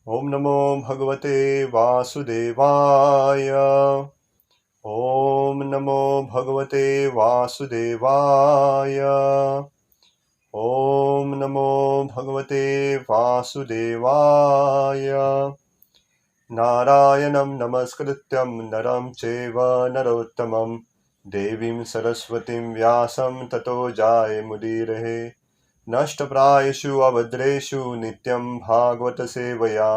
ओम नमो भगवते वासुदेवाय। ओम नमो भगवते वासुदेवाय। ओम नमो भगवते वासुदेवाय। नारायणं नमस्कृत्यं नरं चैव नरोत्तमं देवीं सरस्वतीं व्यासं ततो जायेमुदीरये। नष्टप्रायेषु अभद्रेषु नित्यं भागवत सेवया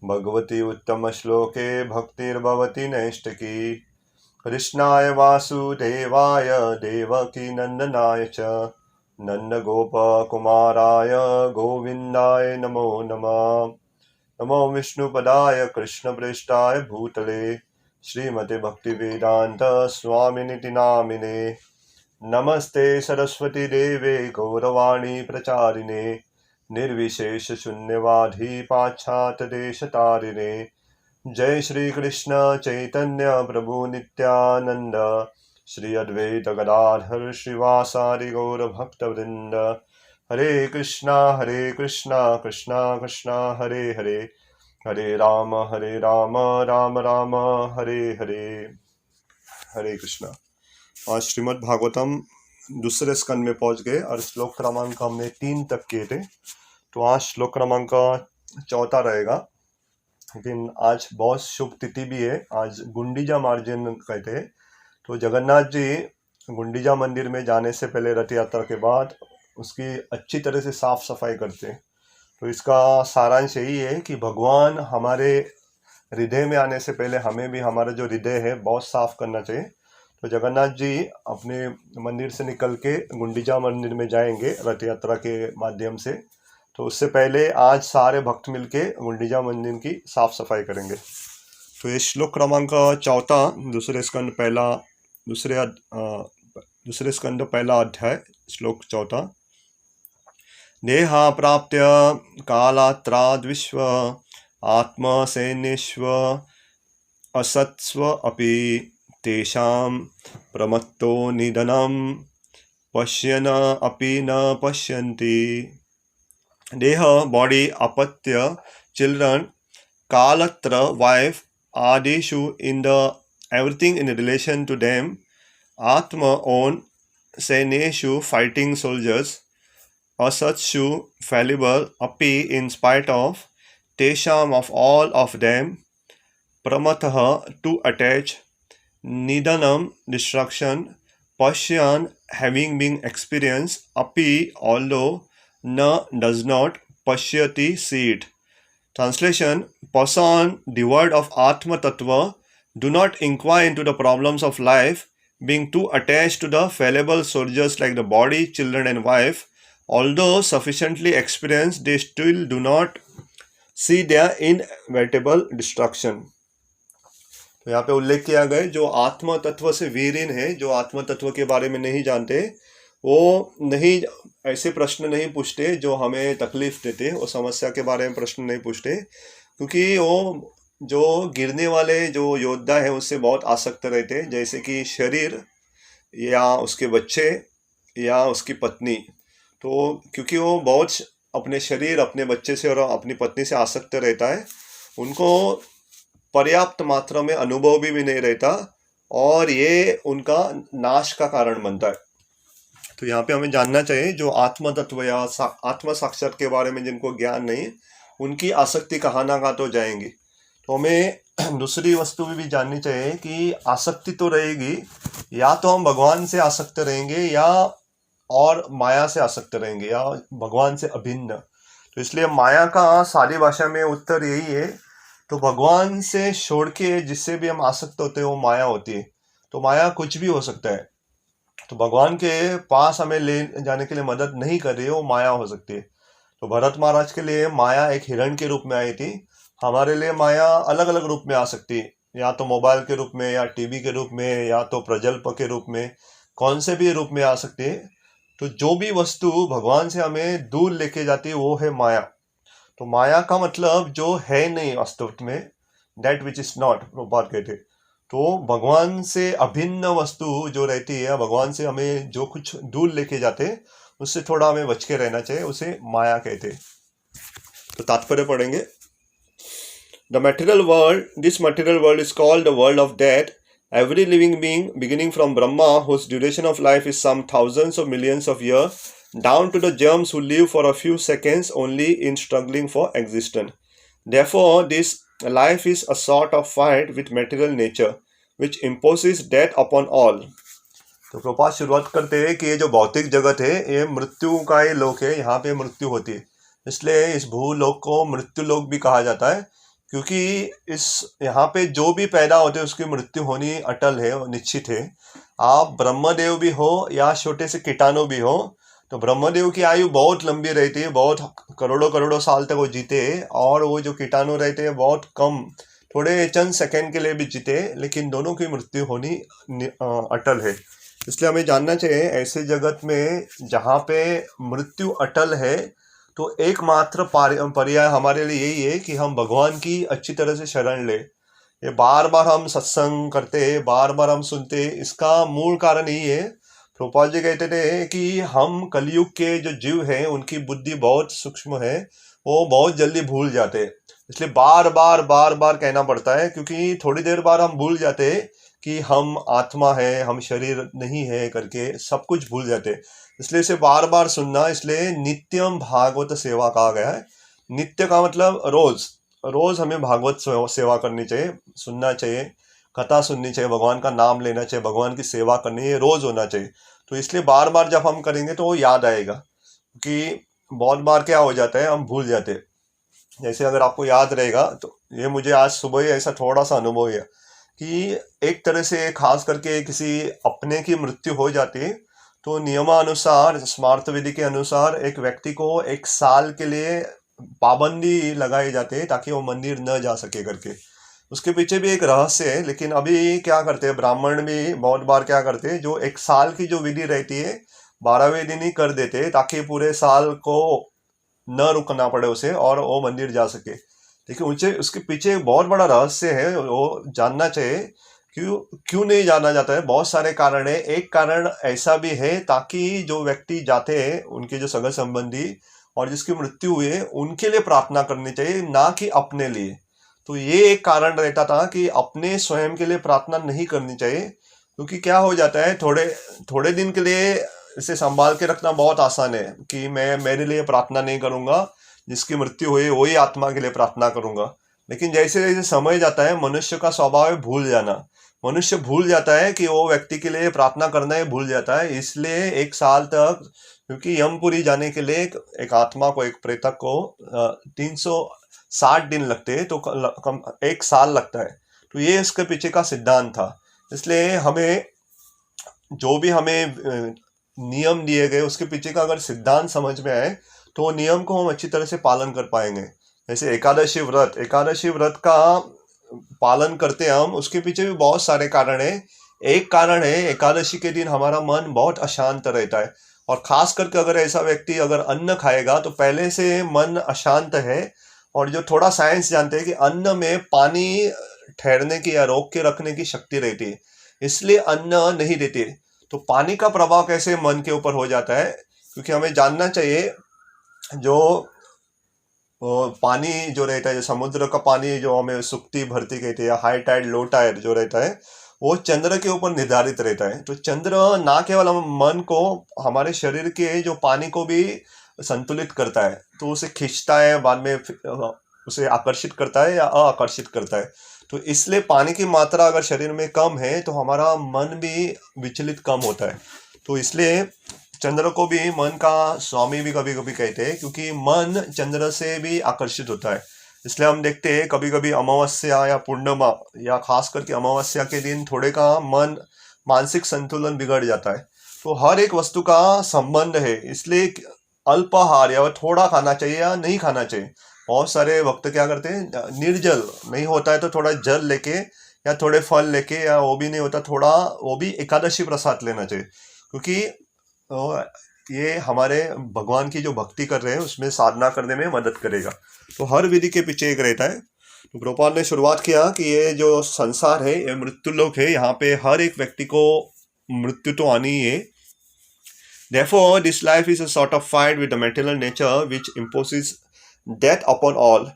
भगवती उत्तमश्लोके भक्तिर्भवति नैष्टिकी। कृष्णाय वासुदेवाय देवकीनन्दनाय च नन्दगोपकुमाराय गोविन्दाय नमो नमः। नमो विष्णुपदाय कृष्णप्रेष्ठाय भूतले श्रीमते भक्तिवेदान्त स्वामिनिति नामिने। नमस्ते सरस्वती देवे गौरवाणी प्रचारिणे निर्विशेष शून्यवादी पाश्चात्यदेशतारिणे। जय श्री कृष्ण चैतन्य प्रभु नित्यानंद श्री अद्वैत गदाधर श्रीवासादि गौर भक्तवृंद। हरे कृष्णा कृष्णा कृष्णा हरे हरे, हरे राम राम राम हरे हरे। हरे कृष्णा। आज श्रीमद् भागवतम दूसरे स्कंद में पहुंच गए और श्लोक क्रमांक हमने 3 तक किए थे। तो आज श्लोक क्रमांक 4 रहेगा। लेकिन आज बहुत शुभ तिथि भी है, आज गुंडीजा मार्जन कहते हैं। तो जगन्नाथ जी गुंडीजा मंदिर में जाने से पहले रथ यात्रा के बाद उसकी अच्छी तरह से साफ सफाई करते हैं। तो इसका सारांश यही है कि भगवान हमारे हृदय में आने से पहले हमें भी हमारा जो हृदय है बहुत साफ करना चाहिए। तो जगन्नाथ जी अपने मंदिर से निकल के गुंडीचा मंदिर में जाएंगे रथ यात्रा के माध्यम से। तो उससे पहले आज सारे भक्त मिलके गुंडीचा मंदिर की साफ सफाई करेंगे। तो ये श्लोक क्रमांक 4 दूसरे स्कंद पहला अध्याय श्लोक 4। देहा प्राप्त्य कालात्राद्विश्व आत्मसैन्येष्व असत्स्व अपि तेषां प्रमत्तो निधनं पश्यन अपि न पश्यन्ति। देह बॉडी अपत्य children kalatra wife adishu in the everything in relation to them atma own seneshu fighting soldiers asatshu fallible api in spite of tesham of all of them pramatah to attach nidanam destruction pashyan having been experienced api although na does not pashyati see it. Translation: person devoid of Atma Tattva do not inquire into the problems of life, being too attached to the fallible soldiers like the body, children and wife. Although sufficiently experienced, they still do not see their inevitable destruction. तो यहाँ पे उल्लेख किया गया जो आत्म तत्व से वीरीन है, जो आत्म तत्व के बारे में नहीं जानते, वो नहीं ऐसे प्रश्न नहीं पूछते जो हमें तकलीफ देते, वो समस्या के बारे में प्रश्न नहीं पूछते, क्योंकि वो जो गिरने वाले जो योद्धा है उससे बहुत आसक्त रहते, जैसे कि शरीर या उसके बच्चे या उसकी पत्नी। तो क्योंकि वो बहुत अपने शरीर, अपने बच्चे से और अपनी पत्नी से आसक्त रहता है, उनको पर्याप्त मात्रा में अनुभव भी नहीं रहता और ये उनका नाश का कारण बनता है। तो यहाँ पे हमें जानना चाहिए जो आत्म तत्व या आत्म साक्षात के बारे में जिनको ज्ञान नहीं, उनकी आसक्ति कहाँ ना कहाँ तो जाएंगी। तो हमें दूसरी वस्तु भी जाननी चाहिए कि आसक्ति तो रहेगी, या तो हम भगवान से आसक्त रहेंगे या और माया से आसक्त रहेंगे या भगवान से अभिन्न। तो इसलिए माया का सारी भाषा में उत्तर यही है। तो भगवान से छोड़ के जिससे भी हम आसक्त होते हैं वो माया होती है। तो माया कुछ भी हो सकता है। तो भगवान के पास हमें ले जाने के लिए मदद नहीं कर रही है, वो माया हो सकती है। तो भरत महाराज के लिए माया एक हिरण के रूप में आई थी, हमारे लिए माया अलग अलग रूप में आ सकती है, या तो मोबाइल के रूप में, या टीवी के रूप में, या तो प्रजल्प के रूप में, कौन से भी रूप में आ सकती है। तो जो भी वस्तु भगवान से हमें दूर लेके जाती है वो है माया। तो माया का मतलब जो है नहीं वास्तव में, that which is not, Prabhupada कहते। तो भगवान से अभिन्न वस्तु जो रहती है, भगवान से हमें जो कुछ दूर लेके जाते, उससे थोड़ा हमें बच के रहना चाहिए, उसे माया कहते। तो तात्पर्य पढ़ेंगे। This material world is called the world of death. Every living being, beginning from Brahma, whose duration of life is some thousands of millions of years, down to the germs who live for a few seconds only in struggling for existence. Therefore, this life is a sort of fight with material nature, which imposes death upon all. तो प्रभुपाद शुरुआत करते हैं कि ये जो भौतिक जगत है ये मृत्यु का ही लोक है, यहाँ पे मृत्यु होती है, इसलिए इस भूलोक को मृत्यु लोक भी कहा जाता है, क्योंकि इस यहाँ पे जो भी पैदा होते हैं उसकी मृत्यु होनी अटल है और निश्चित है। आप ब्रह्मदेव भी हो या छोटे से कीटाणु भी हो, तो ब्रह्मदेव की आयु बहुत लंबी रहती है, बहुत करोड़ों करोड़ों साल तक वो जीते, और वो जो कीटाणु रहते हैं बहुत कम, थोड़े चंद सेकंड के लिए भी जीते, लेकिन दोनों की मृत्यु होनी अटल है। इसलिए हमें जानना चाहिए ऐसे जगत में जहाँ पे मृत्यु अटल है, तो एकमात्र पर्याय हमारे लिए यही है कि हम भगवान की अच्छी तरह से शरण ले। ये बार बार हम सत्संग करते, बार बार हम सुनते, इसका मूल कारण यही है। प्रभुपाद जी कहते थे कि हम कलयुग के जो जीव हैं उनकी बुद्धि बहुत सूक्ष्म है, वो बहुत जल्दी भूल जाते, इसलिए बार बार कहना पड़ता है, क्योंकि थोड़ी देर बाद हम भूल जाते कि हम आत्मा है, हम शरीर नहीं है करके सब कुछ भूल जाते, इसलिए इसे बार बार सुनना, इसलिए नित्यम भागवत सेवा कहा गया है। नित्य का मतलब रोज हमें भागवत सेवा करनी चाहिए, सुनना चाहिए, कथा सुननी चाहिए, भगवान का नाम लेना चाहिए, भगवान की सेवा करनी है, रोज होना चाहिए। तो इसलिए बार बार जब हम करेंगे तो वो याद आएगा, क्योंकि बहुत बार क्या हो जाता है हम भूल जाते हैं। जैसे अगर आपको याद रहेगा, तो ये मुझे आज सुबह ही ऐसा थोड़ा सा अनुभव हुआ कि एक तरह से खास करके किसी अपने की मृत्यु हो जाती है, तो नियमानुसार, स्मार्त विधि के अनुसार एक व्यक्ति को 1 साल के लिए पाबंदी लगाई जाती है ताकि वो मंदिर न जा सके करके। उसके पीछे भी एक रहस्य है, लेकिन अभी क्या करते हैं ब्राह्मण भी बहुत बार क्या करते हैं, जो 1 साल की जो विधि रहती है 12वें दिन ही कर देते हैं, ताकि पूरे साल को न रुकना पड़े उसे और वो मंदिर जा सके। देखिए उसके पीछे एक बहुत बड़ा रहस्य है, वो जानना चाहिए। क्यों नहीं जाना जाता है, बहुत सारे कारण है। एक कारण ऐसा भी है ताकि जो व्यक्ति जाते हैं उनके जो सगा संबंधी और जिसकी मृत्यु हुई है उनके लिए प्रार्थना करनी चाहिए, ना कि अपने लिए। तो ये एक कारण रहता था कि अपने स्वयं के लिए प्रार्थना नहीं करनी चाहिए, क्योंकि क्या हो जाता है थोड़े दिन के लिए इसे संभाल के रखना बहुत आसान है कि मैं मेरे लिए प्रार्थना नहीं करूंगा, जिसकी मृत्यु हुई वही आत्मा के लिए प्रार्थना करूंगा। लेकिन जैसे जैसे समय जाता है मनुष्य का स्वभाव है भूल जाना, मनुष्य भूल जाता है कि वो व्यक्ति के लिए प्रार्थना करना ही भूल जाता है। इसलिए 1 साल तक, क्योंकि यमपुरी जाने के लिए एक आत्मा को, एक प्रेतक को 360 दिन लगते हैं, तो 1 साल लगता है। तो ये इसके पीछे का सिद्धांत था। इसलिए हमें जो भी हमें नियम दिए गए उसके पीछे का अगर सिद्धांत समझ में आए तो नियम को हम अच्छी तरह से पालन कर पाएंगे। जैसे एकादशी व्रत का पालन करते हैं हम, उसके पीछे भी बहुत सारे कारण है। एक कारण है एकादशी के दिन हमारा मन बहुत अशांत रहता है, और खास करके अगर ऐसा व्यक्ति अगर अन्न खाएगा तो पहले से मन अशांत है, और जो थोड़ा साइंस जानते हैं कि अन्न में पानी ठहरने की या रोक के रखने की शक्ति रहती है, इसलिए अन्न नहीं देते। तो पानी का प्रभाव कैसे मन के ऊपर हो जाता है, क्योंकि हमें जानना चाहिए जो पानी जो रहता है, जो समुद्र का पानी जो हमें सुक्ति भरती कहते हैं, हाई टाइड लो टाइड जो रहता है वो चंद्र के ऊपर निर्धारित रहता है। तो चंद्र ना केवल हम मन को, हमारे शरीर के जो पानी को भी संतुलित करता है, तो उसे खींचता है, बाद में उसे आकर्षित करता है या आकर्षित करता है। तो इसलिए पानी की मात्रा अगर शरीर में कम है तो हमारा मन भी विचलित कम होता है। तो इसलिए चंद्र को भी मन का स्वामी भी कभी कभी कहते हैं, क्योंकि मन चंद्र से भी आकर्षित होता है। इसलिए हम देखते हैं कभी कभी अमावस्या या पूर्णिमा या खास करके अमावस्या के दिन थोड़े का मानसिक संतुलन बिगड़ जाता है। तो हर एक वस्तु का संबंध है, इसलिए अल्पाहार या थोड़ा खाना चाहिए या नहीं खाना चाहिए। बहुत सारे वक्त क्या करते हैं, निर्जल नहीं होता है तो थोड़ा जल लेके या थोड़े फल लेके, या वो भी नहीं होता थोड़ा, वो भी एकादशी प्रसाद लेना चाहिए, क्योंकि ये हमारे भगवान की जो भक्ति कर रहे हैं उसमें साधना करने में मदद करेगा। तो हर विधि के पीछे एक रहता है। तो प्रभुपाद ने शुरुआत किया कि ये जो संसार है ये मृत्यु लोक है, यहाँ पे हर एक व्यक्ति को मृत्यु तो आनी ही है। Therefore, this life is a sort of fight with the material nature which imposes death upon all.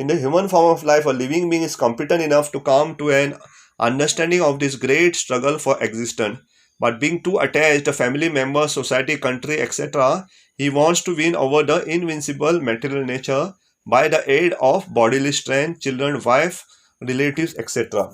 In the human form of life, a living being is competent enough to come to an understanding of this great struggle for existence. But being too attached to family members, society, country, etc., he wants to win over the invincible material nature by the aid of bodily strength, children, wife, relatives, etc.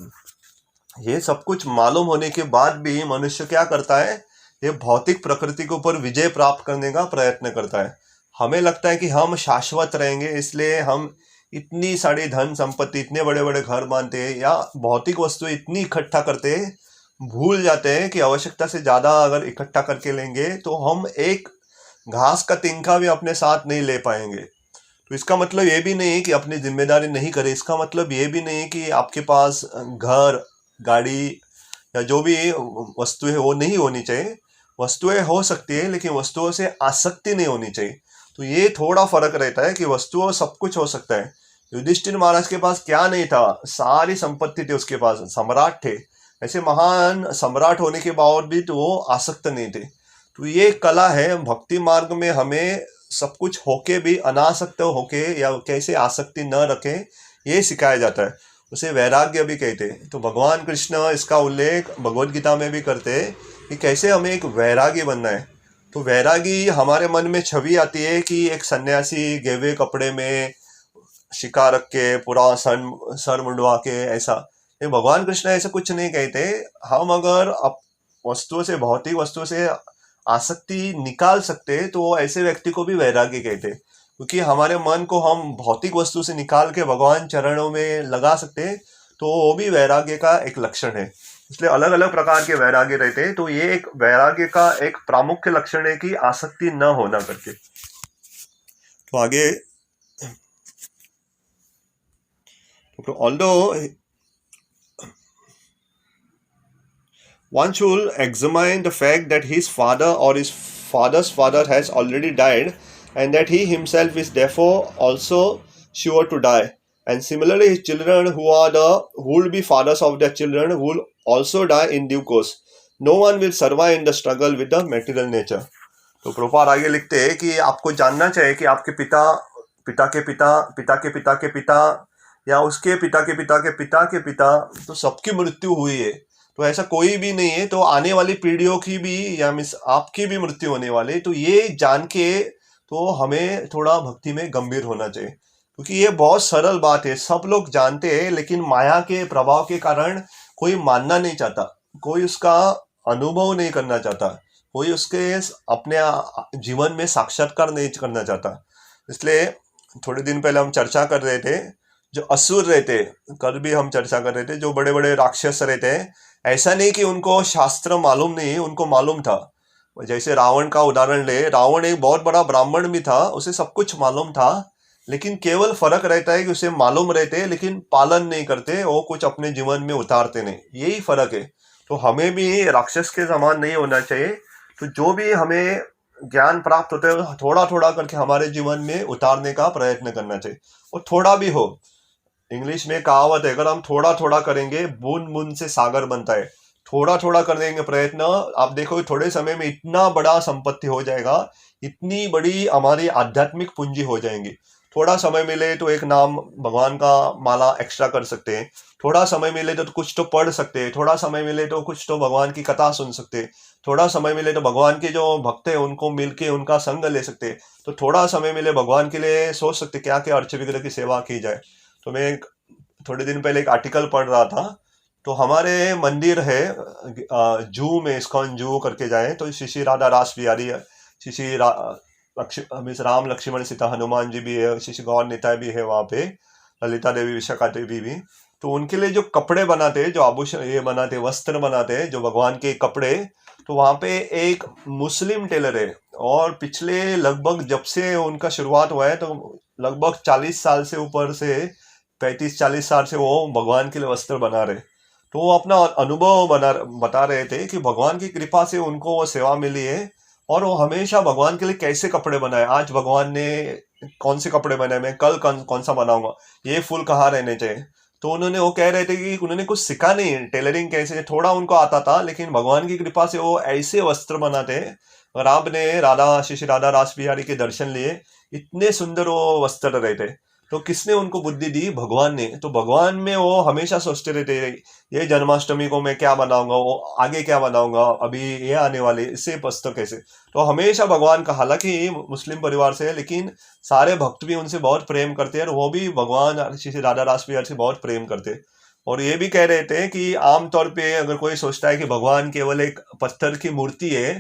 ये सब कुछ मालूम होने के बाद भी मनुष्य क्या करता है? ये भौतिक प्रकृति के ऊपर विजय प्राप्त करने का प्रयत्न करता है। हमें लगता है कि हम शाश्वत रहेंगे, इसलिए हम इतनी सारी धन संपत्ति, इतने बड़े बड़े घर बांधते हैं या भौतिक वस्तुएं इतनी इकट्ठा करते हैं, भूल जाते हैं कि आवश्यकता से ज्यादा अगर इकट्ठा करके लेंगे तो हम एक घास का तिनका भी अपने साथ नहीं ले पाएंगे। तो इसका मतलब ये भी नहीं है कि अपनी जिम्मेदारी नहीं करे, इसका मतलब ये भी नहीं है कि आपके पास घर, गाड़ी या जो भी वस्तु है वो नहीं होनी चाहिए। वस्तुएं हो सकती है, लेकिन वस्तुओं से आसक्ति नहीं होनी चाहिए। तो ये थोड़ा फर्क रहता है कि वस्तुओं सब कुछ हो सकता है। युधिष्ठिर महाराज के पास क्या नहीं था? सारी संपत्ति थी उसके पास, सम्राट थे। ऐसे महान सम्राट होने के बावजूद भी वो आसक्त नहीं थे। तो ये कला है भक्ति मार्ग में, हमें सब कुछ होके भी अनासक्त होके या कैसे आसक्ति न रखे, ये सिखाया जाता है। उसे वैराग्य भी कहते हैं। तो भगवान कृष्ण इसका उल्लेख भगवद गीता में भी करते हैं कि कैसे हमें एक वैरागी बनना है। तो वैरागी, हमारे मन में छवि आती है कि एक सन्यासी गेवे कपड़े में शिकार रख के पूरा सर मुंडवा के, ऐसा। ये भगवान कृष्ण ऐसा कुछ नहीं कहते। हम अगर वस्तुओं से, भौतिक वस्तुओं से आसक्ति निकाल सकते तो ऐसे व्यक्ति को भी वैरागी कहते, क्योंकि हमारे मन को हम भौतिक वस्तु से निकाल के भगवान चरणों में लगा सकते, तो वो भी वैराग्य का एक लक्षण है। इसलिए अलग अलग प्रकार के वैराग्य रहते हैं। तो ये एक वैराग्य का एक प्रामुख्य लक्षण है कि आसक्ति न होना करके। तो आगे, तो although one should examine the fact that his father or his father's father has already died, and that he himself is therefore also sure to die. And similarly, his children who will be fathers of their children will also die in due course. No one will survive in the struggle with the material nature. तो प्रभुपाद आगे लिखते हैं कि आपको जानना चाहिए कि आपके पिता, पिता के पिता, पिता के पिता के पिता या उसके पिता के पिता के पिता के पिता, तो सबकी मृत्यु हुई है। तो ऐसा कोई भी नहीं है। तो आने वाली पीढ़ियों की भी या आपकी भी मृत्यु होने वाली। तो ये जान के तो हमें थोड़ा भक्ति में गंभीर होना चाहिए, क्योंकि ये बहुत सरल बात है, सब लोग जानते हैं, लेकिन माया के प्रभाव के कारण कोई मानना नहीं चाहता, कोई उसका अनुभव नहीं करना चाहता, कोई उसके अपने जीवन में साक्षात्कार नहीं करना चाहता। इसलिए थोड़े दिन पहले हम चर्चा कर रहे थे, जो असुर रहते, कल भी हम चर्चा कर रहे थे, जो बड़े बड़े राक्षस रहते हैं, ऐसा नहीं कि उनको शास्त्र मालूम नहीं, उनको मालूम था। जैसे रावण का उदाहरण ले, रावण एक बहुत बड़ा ब्राह्मण भी था, उसे सब कुछ मालूम था, लेकिन केवल फर्क रहता है कि उसे मालूम रहते लेकिन पालन नहीं करते, वो कुछ अपने जीवन में उतारते नहीं, यही फर्क है। तो हमें भी राक्षस के समान नहीं होना चाहिए। तो जो भी हमें ज्ञान प्राप्त होता है, थोड़ा थोड़ा करके हमारे जीवन में उतारने का प्रयत्न करना चाहिए, और थोड़ा भी हो। इंग्लिश में कहावत है, अगर हम थोड़ा थोड़ा करेंगे, बूंद बूंद से सागर बनता है। थोड़ा थोड़ा कर देंगे प्रयत्न, आप देखो थोड़े समय में इतना बड़ा संपत्ति हो जाएगा, इतनी बड़ी हमारी आध्यात्मिक पूंजी हो जाएंगी। थोड़ा समय मिले तो एक नाम भगवान का माला एक्स्ट्रा कर सकते हैं, थोड़ा समय मिले तो कुछ तो पढ़ सकते हैं, थोड़ा समय मिले तो कुछ तो भगवान की कथा सुन सकते हैं, थोड़ा समय मिले तो भगवान के जो भक्त है उनको मिलके उनका संग ले सकते हैं, तो थोड़ा समय मिले भगवान के लिए सोच सकते क्या क्या अर्च विग्रह की सेवा की जाए। तो मैं थोड़े दिन पहले एक आर्टिकल पढ़ रहा था, तो हमारे मंदिर है जू में, इस्कॉन जू करके जाए तो श्री श्री राधा रास बिहारी, श्री श्री राम लक्ष्मण सीता हनुमान जी भी है, श्री श्री गौर निताय भी है वहाँ पे, ललिता देवी, विशाखा देवी भी। तो उनके लिए जो कपड़े बनाते हैं, जो आभूषण ये बनाते, वस्त्र बनाते हैं, जो भगवान के कपड़े, तो वहाँ पे एक मुस्लिम टेलर है, और पिछले लगभग जब से उनका शुरुआत हुआ है, तो लगभग 40 साल से ऊपर से 35-40 साल से वो भगवान के लिए वस्त्र बना रहे। तो वो अपना अनुभव बता रहे थे कि भगवान की कृपा से उनको वो सेवा मिली है, और वो हमेशा भगवान के लिए कैसे कपड़े बनाए, आज भगवान ने कौन से कपड़े बनाए, मैं कल कौन सा बनाऊंगा, ये फूल कहाँ रहने चाहिए। तो उन्होंने वो कह रहे थे कि उन्होंने कुछ सीखा नहीं, टेलरिंग कैसे थोड़ा उनको आता था, लेकिन भगवान की कृपा से वो ऐसे वस्त्र बनाते। और आपने श्री राधा रास बिहारी के दर्शन लिए, इतने सुंदर वो वस्त्र रहते। तो किसने उनको बुद्धि दी? भगवान ने। तो भगवान में वो हमेशा सोचते रहते ये जन्माष्टमी को मैं क्या बनाऊंगा, वो आगे क्या बनाऊंगा, अभी ये आने वाले, इससे पस्त कैसे। तो हमेशा भगवान का, हालांकि मुस्लिम परिवार से है लेकिन सारे भक्त भी उनसे बहुत प्रेम करते हैं और वो भी भगवान श्री राधा रास बिहार से बहुत प्रेम करते हैं। और ये भी कह रहे थे कि आमतौर पे अगर कोई सोचता है कि भगवान केवल एक पत्थर की मूर्ति है,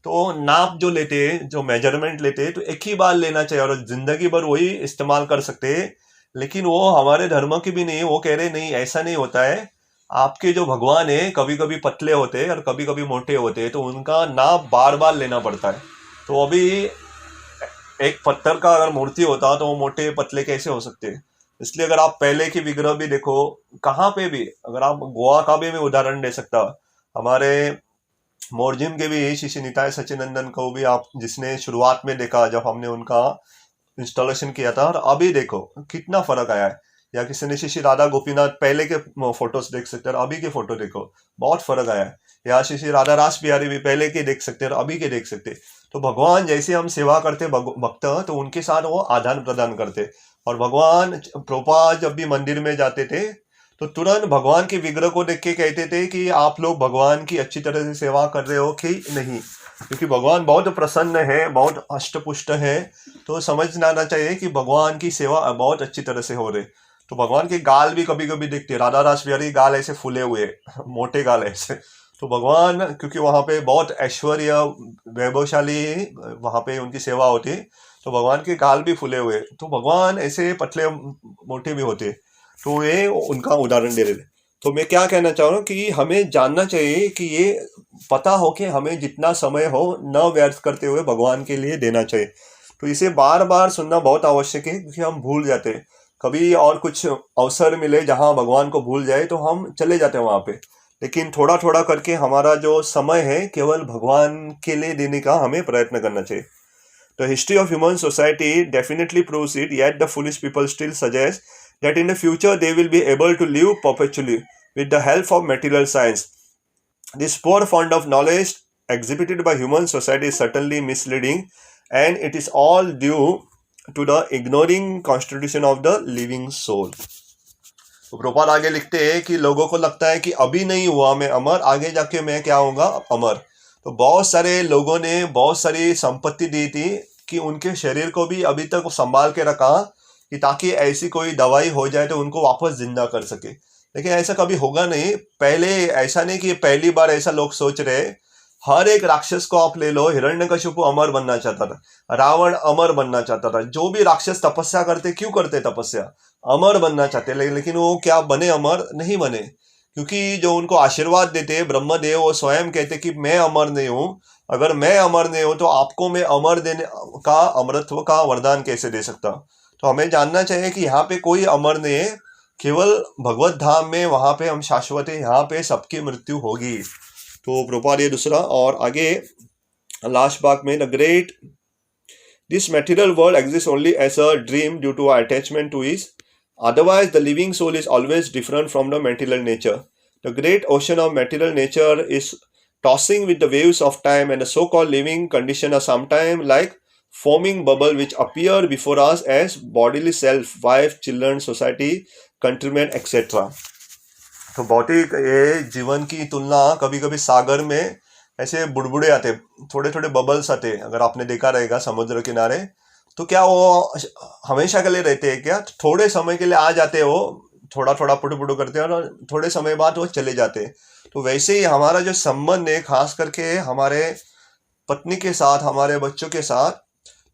तो नाप जो लेते हैं, जो मेजरमेंट लेते हैं, तो एक ही बार लेना चाहिए और जिंदगी भर वही इस्तेमाल कर सकते हैं। लेकिन वो हमारे धर्म की भी नहीं, वो कह रहे नहीं, ऐसा नहीं होता है। आपके जो भगवान है कभी कभी पतले होते हैं और कभी कभी मोटे होते हैं, तो उनका नाप बार बार लेना पड़ता है। तो अभी एक पत्थर का अगर मूर्ति होता तो वो मोटे पतले कैसे हो सकते हैं। इसलिए अगर आप पहले की विग्रह भी देखो, कहाँ पे भी, अगर आप गोवा का भी मैं उदाहरण दे सकता, हमारे मोरजिम के भी श्री निताय सचिनंदन को भी आप जिसने शुरुआत में देखा जब हमने उनका इंस्टॉलेशन किया था, और अभी देखो कितना फर्क आया है। या किसी ने श्री राधा गोपीनाथ पहले के फोटोज देख सकते हैं और अभी के फोटो देखो, बहुत फर्क आया है। या श्री राधा रास बिहारी भी पहले के देख सकते हैं और अभी के देख सकते हैं। तो भगवान जैसे हम सेवा करते भक्त, तो उनके साथ वो आदान प्रदान करते। और भगवान प्रभुपाद जब भी मंदिर में जाते थे तो तुरंत भगवान के विग्रह को देख के कहते थे कि आप लोग भगवान की अच्छी तरह से सेवा कर रहे हो कि नहीं, क्योंकि भगवान बहुत प्रसन्न है, बहुत हष्टपुष्ट है। तो समझना आना चाहिए कि भगवान की सेवा बहुत अच्छी तरह से हो रही। तो भगवान के गाल भी कभी कभी दिखते, राधा रास बिहारी गाल ऐसे फूले हुए, मोटे गाल ऐसे। तो भगवान, क्योंकि वहां पे बहुत ऐश्वर्य वैभवशाली वहां पे उनकी सेवा होती, तो भगवान के गाल भी फूले हुए। तो भगवान ऐसे पतले मोटे भी होते। तो ये उनका उदाहरण दे रहे थे। तो मैं क्या कहना चाह रहा हूँ कि हमें जानना चाहिए कि ये पता हो कि हमें जितना समय हो न व्यर्थ करते हुए भगवान के लिए देना चाहिए। तो इसे बार बार सुनना बहुत आवश्यक है, क्योंकि हम भूल जाते हैं। कभी और कुछ अवसर मिले जहाँ भगवान को भूल जाए तो हम चले जाते हैं वहां पे। लेकिन थोड़ा थोड़ा करके हमारा जो समय है केवल भगवान के लिए देने का हमें प्रयत्न करना चाहिए। The history of human society definitely proves it, yet the foolish people still suggest that in the future they will be able to live perpetually with the help of material science. This poor fund of knowledge exhibited by human society is certainly misleading, and it is all due to the ignoring constitution of the living soul. तो प्रभुपाद आगे लिखते हैं कि लोगों को लगता है कि अभी नहीं हुआ मैं अमर, आगे जाके मैं क्या होऊंगा? अमर। तो बहुत सारे लोगों ने बहुत सारी संपत्ति दी थी कि उनके शरीर को भी अभी तक संभाल के रखा, कि ताकि ऐसी कोई दवाई हो जाए तो उनको वापस जिंदा कर सके। लेकिन ऐसा कभी होगा नहीं। पहले ऐसा नहीं कि पहली बार ऐसा लोग सोच रहे। हर एक राक्षस को आप ले लो, हिरण्यकशिपु अमर बनना चाहता था, रावण अमर बनना चाहता था। जो भी राक्षस तपस्या करते, क्यों करते तपस्या? अमर बनना चाहते। लेकिन वो क्या बने? अमर नहीं बने। क्योंकि जो उनको आशीर्वाद देते ब्रह्मदेव, वो स्वयं कहते कि मैं अमर नहीं हूं। अगर मैं अमर नहीं हूं तो आपको मैं अमर देने का, अमरत्व का वरदान कैसे दे सकता? तो हमें जानना चाहिए कि यहाँ पे कोई अमर नहीं है, केवल भगवत धाम में वहां पे हम शाश्वत है, यहाँ पे सबकी मृत्यु होगी। तो प्रभुपाद ये दूसरा और आगे लास्ट भाग में, the great this material world exist only as a dream due to attachment to is, otherwise the living soul is always different from the material nature. The great ocean of material nature is tossing with the waves of time, and the so-called living condition are sometimes like foaming bubble which appear before us as bodily self, wife, children, society, countrymen, etc. तो भौतिक ये जीवन की तुलना कभी कभी सागर में ऐसे बुड़बुड़े आते, थोड़े थोड़े बबल्स आते। अगर आपने देखा रहेगा समुद्र किनारे, तो क्या वो हमेशा के लिए रहते हैं क्या? थोड़े समय के लिए आ जाते हैं, वो थोड़ा थोड़ा पुटु पुटु करते हैं और थोड़े समय बाद वो चले जाते हैं। तो वैसे ही हमारा जो संबंध है, खास करके हमारे पत्नी के साथ, हमारे बच्चों के साथ,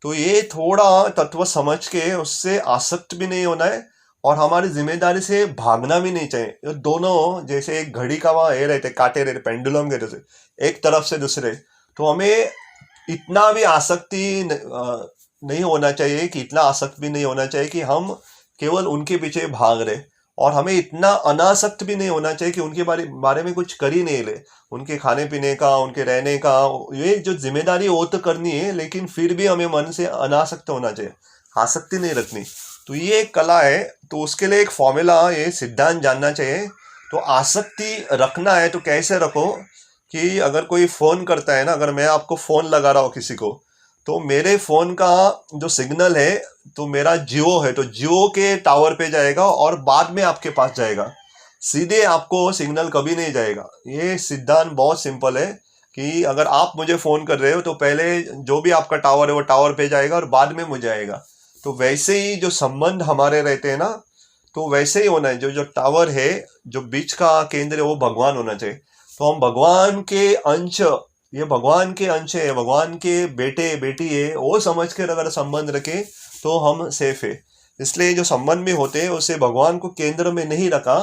तो ये थोड़ा तत्व समझ के उससे आसक्त भी नहीं होना है और हमारी जिम्मेदारी से भागना भी नहीं चाहिए। ये दोनों जैसे एक घड़ी का वहां ये रहते, काटे रहते, पेंडुलम के जैसे एक तरफ से दूसरे। तो हमें इतना भी आसक्ति नहीं होना चाहिए, कि इतना आसक्त भी नहीं होना चाहिए कि हम केवल उनके पीछे भाग रहे, और हमें इतना अनासक्त भी नहीं होना चाहिए कि उनके बारे में कुछ कर ही नहीं ले। उनके खाने पीने का, उनके रहने का, ये जो जिम्मेदारी वो तो करनी है, लेकिन फिर भी हमें मन से अनासक्त होना चाहिए, आसक्ति नहीं रखनी। तो ये एक कला है। तो उसके लिए एक फॉर्मूला, ये सिद्धांत जानना चाहिए। तो आसक्ति रखना है तो कैसे रखो, कि अगर कोई फोन करता है ना, अगर मैं आपको फोन लगा रहा हूँ किसी को, तो मेरे फ़ोन का जो सिग्नल है तो मेरा जियो है, तो जियो के टावर पे जाएगा और बाद में आपके पास जाएगा, सीधे आपको सिग्नल कभी नहीं जाएगा। ये सिद्धांत बहुत सिंपल है कि अगर आप मुझे फ़ोन कर रहे हो तो पहले जो भी आपका टावर है वो टावर पे जाएगा और बाद में मुझे आएगा। तो वैसे ही जो संबंध हमारे रहते हैं ना, तो वैसे ही होना है। जो जो टावर है, जो बीच का केंद्र है, वो भगवान होना चाहिए। तो हम भगवान के अंश, ये भगवान के अंश है, भगवान के बेटे बेटी है, वो समझ कर अगर संबंध रखे तो हम सेफ है। इसलिए जो संबंध भी होते हैं उसे भगवान को केंद्र में नहीं रखा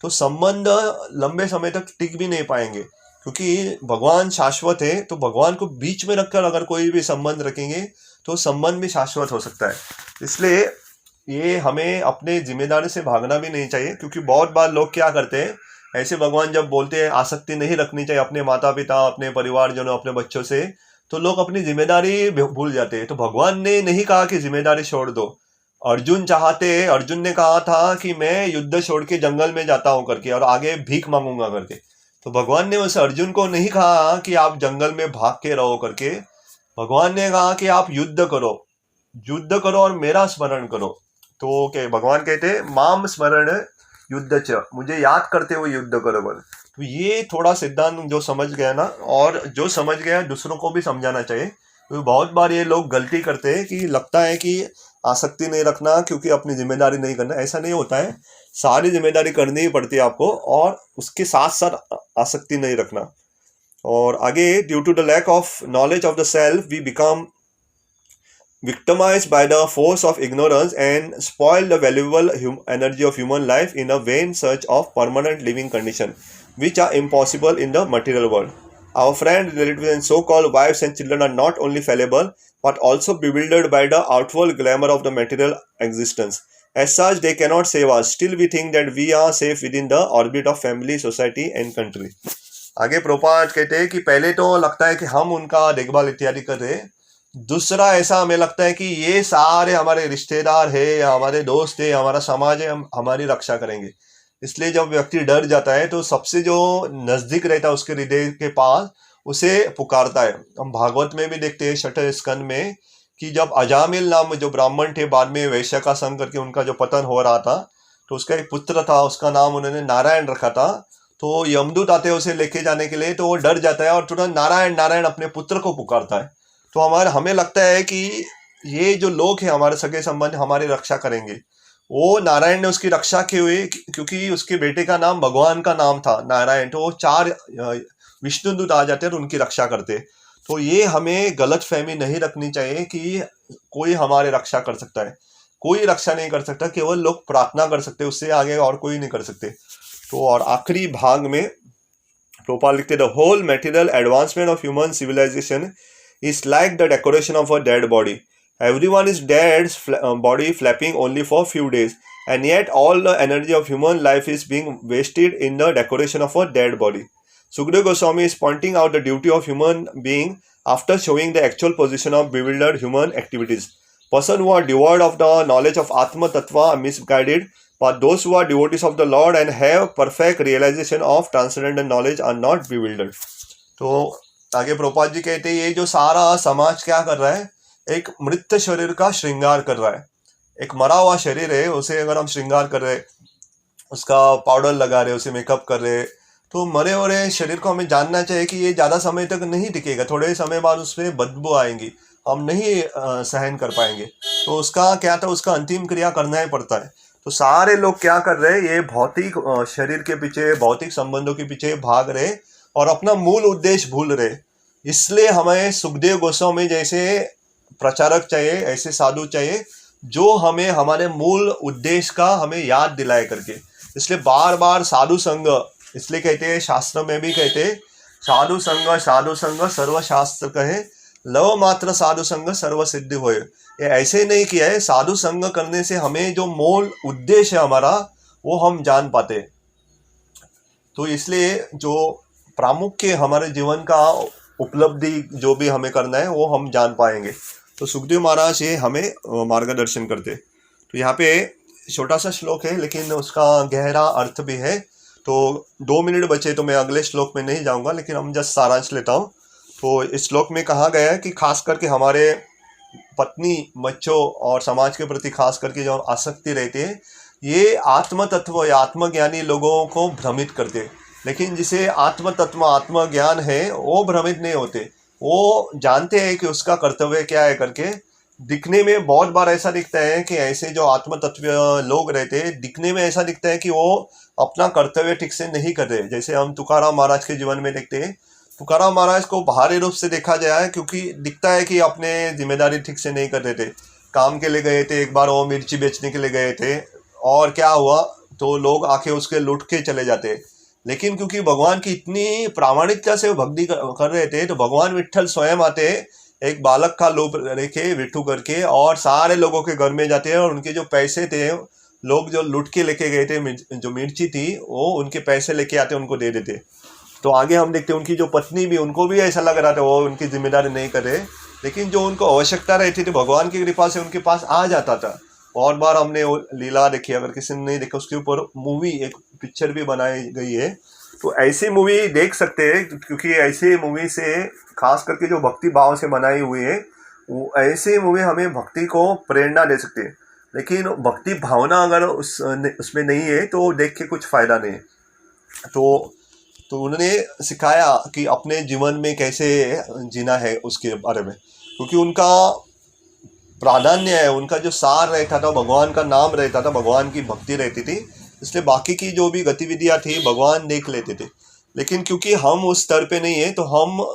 तो संबंध लंबे समय तक टिक भी नहीं पाएंगे, क्योंकि भगवान शाश्वत है। तो भगवान को बीच में रखकर अगर कोई भी संबंध रखेंगे तो संबंध भी शाश्वत हो सकता है। इसलिए ये हमें अपने जिम्मेदारी से भागना भी नहीं चाहिए, क्योंकि बहुत बार लोग क्या करते हैं, ऐसे भगवान जब बोलते हैं आसक्ति नहीं रखनी चाहिए अपने माता पिता, अपने परिवारजनों, अपने बच्चों से, तो लोग अपनी जिम्मेदारी भूल जाते हैं। तो भगवान ने नहीं कहा कि जिम्मेदारी छोड़ दो। अर्जुन ने कहा था कि मैं युद्ध छोड़ के जंगल में जाता हूं करके और आगे भीख मांगूंगा करके। तो भगवान ने उस अर्जुन को नहीं कहा कि आप जंगल में भाग के रहो करके। भगवान ने कहा कि आप युद्ध करो और मेरा स्मरण करो। तो क्या भगवान कहते हैं, माम स्मरण युद्ध च, मुझे याद करते हुए युद्ध करो बोले। तो ये थोड़ा सिद्धांत जो समझ गया ना, और जो समझ गया दूसरों को भी समझाना चाहिए। तो बहुत बार ये लोग गलती करते हैं कि लगता है कि आसक्ति नहीं रखना क्योंकि अपनी जिम्मेदारी नहीं करना। ऐसा नहीं होता है, सारी जिम्मेदारी करनी ही पड़ती है आपको, और उसके साथ साथ आसक्ति नहीं रखना। और आगे, due to the lack of knowledge of the self we become victimized by the force of ignorance and spoil the valuable energy of human life in a vain search of permanent living condition which are impossible in the material world. Our friends, relatives and so-called wives and children are not only fallible but also bewildered by the outward glamour of the material existence. As such, they cannot save us. Still, we think that we are safe within the orbit of family, society and country. आगे प्रोपाट कहते हैं कि पहले तो लगता है कि हम उनका देखभाल इत्यादि कर रहे हैं, दूसरा ऐसा हमें लगता है कि ये सारे हमारे रिश्तेदार है या हमारे दोस्त है, हमारा समाज है, हम हमारी रक्षा करेंगे। इसलिए जब व्यक्ति डर जाता है तो सबसे जो नजदीक रहता है उसके हृदय के पास उसे पुकारता है। हम भागवत में भी देखते हैं 6ठे स्कंद में कि जब अजामिल नाम जो ब्राह्मण थे, बाद में वैश्य का संग करके उनका जो पतन हो रहा था, तो उसका एक पुत्र था, उसका नाम उन्होंने नारायण रखा था। तो यमदूत आते हैं उसे लेके जाने के लिए, तो वो डर जाता है और तुरंत नारायण नारायण अपने पुत्र को पुकारता है। तो हमें लगता है कि ये जो लोग हैं हमारे सगे संबंध हमारी रक्षा करेंगे। वो नारायण ने उसकी रक्षा की हुई क्योंकि उसके बेटे का नाम भगवान का नाम था नारायण। तो वो 4 विष्णुदूत आ जाते हैं और उनकी रक्षा करते। तो ये हमें गलत फहमी नहीं रखनी चाहिए कि कोई हमारे रक्षा कर सकता है। कोई रक्षा नहीं कर सकता, केवल लोग प्रार्थना कर सकते, उससे आगे और कोई नहीं कर सकते। तो और आखिरी भाग में प्रोपाल लिखते, the whole material advancement of human civilization is like the decoration of a dead body. Everyone is dead body flapping only for few days, and yet all the energy of human life is being wasted in the decoration of a dead body. Sukadeva Goswami is pointing out the duty of human being after showing the actual position of bewildered human activities. Persons who are devoid of the knowledge of Atma Tattva are misguided, but those who are devotees of the Lord and have perfect realization of transcendental knowledge are not bewildered. तो आगे प्रभुपाद जी कहते हैं ये जो सारा समाज क्या कर रहा है, एक मृत शरीर का श्रृंगार कर रहा है। एक मरा हुआ शरीर है, उसे अगर हम श्रृंगार कर रहे, उसका पाउडर लगा रहे, उसे मेकअप कर रहे, तो मरे हुए शरीर को हमें जानना चाहिए कि ये ज़्यादा समय तक नहीं टिकेगा। थोड़े समय बाद उसमें बदबू आएंगी, हम नहीं सहन कर पाएंगे। तो उसका क्या था, उसका अंतिम क्रिया करना ही पड़ता है। तो सारे लोग क्या कर रहे हैं, ये भौतिक शरीर के पीछे, भौतिक संबंधों के पीछे भाग रहे और अपना मूल उद्देश्य भूल रहे। इसलिए हमें सुखदेव गोस्वामी जैसे प्रचारक चाहिए, ऐसे साधु चाहिए जो हमें हमारे मूल उद्देश्य का हमें याद दिलाए करके। इसलिए बार बार साधु संग, इसलिए कहते हैं, शास्त्र में भी कहते हैं, साधु संग सर्व शास्त्र कहे, लव मात्र साधु संग सर्व सिद्धि होए। ये ऐसे नहीं किया है, साधु संग करने से हमें जो मूल उद्देश्य है हमारा वो हम जान पाते। तो इसलिए जो प्रामुख्य हमारे जीवन का उपलब्धि जो भी हमें करना है वो हम जान पाएंगे। तो सुखदेव महाराज ये हमें मार्गदर्शन करते। तो यहाँ पे छोटा सा श्लोक है लेकिन उसका गहरा अर्थ भी है। तो 2 मिनट बचे तो मैं अगले श्लोक में नहीं जाऊंगा, लेकिन हम जस्ट सारांश लेता हूँ। तो इस श्लोक में कहा गया है कि खास करके हमारे पत्नी, बच्चों और समाज के प्रति खास करके जो आसक्ति रहती है, ये आत्म तत्व या आत्मज्ञानी लोगों को भ्रमित करते हैं। लेकिन जिसे आत्म तत्व, आत्मज्ञान है, वो भ्रमित नहीं होते। वो जानते हैं कि उसका कर्तव्य क्या है करके। दिखने में बहुत बार ऐसा दिखता है कि ऐसे जो आत्म तत्व लोग रहते हैं, दिखने में ऐसा दिखता है कि वो अपना कर्तव्य ठीक से नहीं कर रहे। जैसे हम तुकाराम महाराज के जीवन में देखते हैं, तुकाराम महाराज को बाहरी रूप से देखा जाए क्योंकि दिखता है कि अपने जिम्मेदारी ठीक से नहीं कर रहे थे। काम के लिए गए थे, एक बार वो मिर्ची बेचने के लिए गए थे, और क्या हुआ, तो लोग आके उसके लूट के चले जाते। लेकिन क्योंकि भगवान की इतनी प्रामाणिकता से वो भक्ति कर रहे थे, तो भगवान विट्ठल स्वयं आते, एक बालक का रूप रेखे विट्ठू करके, और सारे लोगों के घर में जाते हैं, और उनके जो पैसे थे, लोग जो लूट के लेके गए थे, जो मिर्ची थी, वो उनके पैसे लेके आते, उनको दे देते। तो आगे हम देखते हैं उनकी जो पत्नी भी, उनको भी ऐसा लग रहा था वो उनकी जिम्मेदारी नहीं कर रहे, लेकिन जो उनको आवश्यकता रहती थी भगवान की कृपा से उनके पास आ जाता था। बहुत बार हमने वो लीला देखी, अगर किसी ने नहीं देखा उसके ऊपर मूवी, एक पिक्चर भी बनाई गई है। तो ऐसी मूवी देख सकते हैं, क्योंकि ऐसी मूवी से खास करके जो भक्ति भाव से बनाई हुई है, वो ऐसी मूवी हमें भक्ति को प्रेरणा दे सकती है। लेकिन भक्ति भावना अगर उसमें नहीं है तो देख के कुछ फायदा नहीं है। तो उन्होंने सिखाया कि अपने जीवन में कैसे जीना है उसके बारे में, क्योंकि उनका प्राधान्य है, उनका जो सार रहता था, भगवान का नाम रहता था, भगवान की भक्ति रहती थी, इसलिए बाकी की जो भी गतिविधियां थी भगवान देख लेते थे। लेकिन क्योंकि हम उस स्तर पे नहीं है, तो हम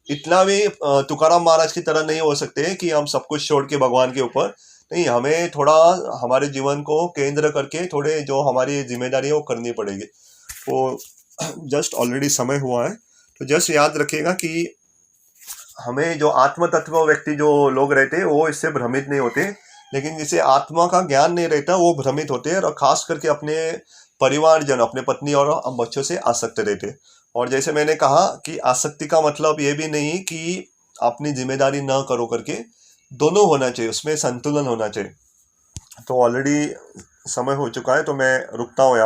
इतना भी तुकाराम महाराज की तरह नहीं हो सकते कि हम सब कुछ छोड़ के भगवान के ऊपर नहीं, हमें थोड़ा हमारे जीवन को केंद्र करके थोड़े जो हमारी जिम्मेदारी है वो करनी पड़ेगी। तो जस्ट ऑलरेडी समय हुआ है, तो जस्ट याद रखिएगा कि हमें जो आत्म तत्व व्यक्ति जो लोग रहते हैं वो इससे भ्रमित नहीं होते, लेकिन जिसे आत्मा का ज्ञान नहीं रहता वो भ्रमित होते हैं, और खास करके अपने परिवारजन, अपने पत्नी और बच्चों से आसक्त रहते हैं। और जैसे मैंने कहा कि आसक्ति का मतलब ये भी नहीं कि अपनी जिम्मेदारी ना करो करके, दोनों होना चाहिए, उसमें संतुलन होना चाहिए। तो ऑलरेडी समय हो चुका है, तो मैं रुकता हूँ यहाँ।